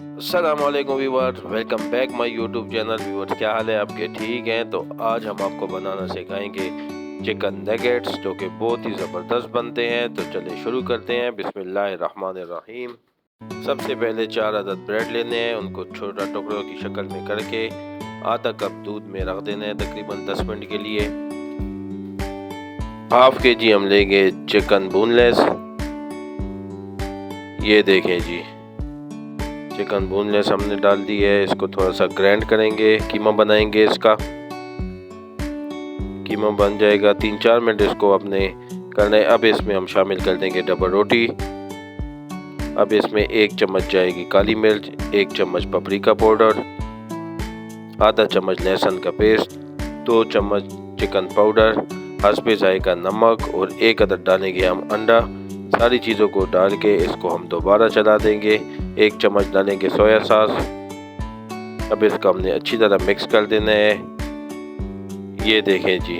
अस्सलामुअलैकुम viewers, welcome back my YouTube channel. Viewers, क्या हाल है आपके? ठीक हैं? तो आज हम आपको बनाना सिखाएंगे चिकन नगेट्स, जो कि बहुत ही ज़बरदस्त बनते हैं। तो चलिए शुरू करते हैं। बिस्मिल्लाहिर्रहमानिर्रहीम। सबसे पहले 4 अदद ब्रेड लेने हैं, उनको छोटा टुकड़ों की शक्ल में करके आधा कप दूध में रख देना है तकरीबन 10 मिनट के लिए। हाफ के जी हम लेंगे चिकन बोनलेस। ये देखें जी, चिकन बोनलेस हमने डाल दी है। इसको थोड़ा सा ग्राइंड करेंगे, कीमा बनाएंगे। इसका कीमा बन जाएगा, 3-4 मिनट इसको अपने करना है। अब इसमें हम शामिल कर देंगे डबल रोटी। अब इसमें 1 चम्मच जाएगी काली मिर्च, 1 चम्मच पपरिका पाउडर, आधा चम्मच लहसुन का पेस्ट, 2 चम्मच चिकन पाउडर, हस्बे जायका नमक और 1 अदद डालेंगे हम अंडा। सारी चीज़ों को डाल के इसको हम दोबारा चला देंगे। 1 चम्मच डालेंगे सोया सॉस। अब इसको हमने अच्छी तरह मिक्स कर देना है। ये देखें जी,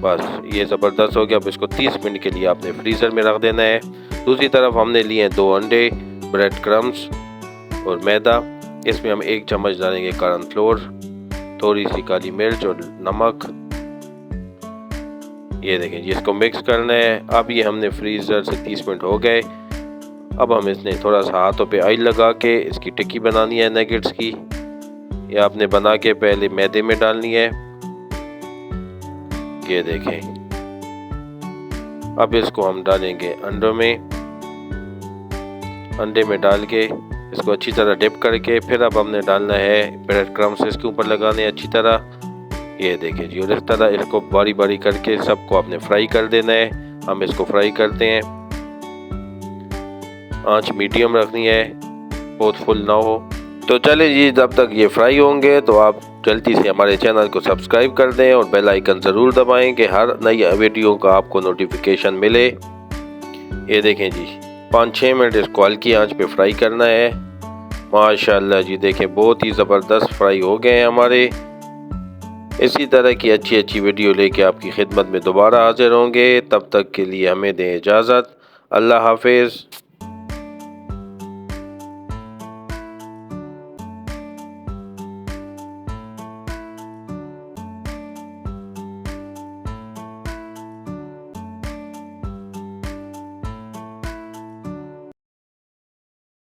बस ये ज़बरदस्त हो गया। अब इसको 30 मिनट के लिए आपने फ्रीज़र में रख देना है। दूसरी तरफ हमने लिए हैं 2 अंडे, ब्रेड क्रम्स और मैदा। इसमें हम 1 चम्मच डालेंगे कॉर्नफ्लोर, थोड़ी सी काली मिर्च और नमक। ये देखें जी, इसको मिक्स करना है। अब ये हमने फ्रीज़र से 30 मिनट हो गए। अब हम इसने थोड़ा सा हाथों पे ऑयल लगा के इसकी टिक्की बनानी है नगेट्स की। ये आपने बना के पहले मैदे में डालनी है। ये देखें, अब इसको हम डालेंगे अंडों में। अंडे में डाल के इसको अच्छी तरह डिप करके फिर अब हमने डालना है ब्रेड क्रम्स, इसके ऊपर लगाने अच्छी तरह। ये देखें जी, और इस तरह इसको बारी बारी करके सबको आपने फ्राई कर देना है। हम इसको फ्राई करते हैं। आंच मीडियम रखनी है, बहुत फुल ना हो। तो चले जी, जब तक ये फ्राई होंगे तो आप जल्दी से हमारे चैनल को सब्सक्राइब कर दें और बेल आइकन ज़रूर दबाएं कि हर नई वीडियो का आपको नोटिफिकेशन मिले। ये देखें जी, 5-6 मिनट इसको हल्की आंच पे फ्राई करना है। माशाल्लाह जी, देखें बहुत ही ज़बरदस्त फ्राई हो गए हैं हमारे। इसी तरह की अच्छी अच्छी वीडियो लेके आपकी खिदमत में दोबारा हाजिर होंगे। तब तक के लिए हमें दें इजाज़त। अल्लाह हाफिज़।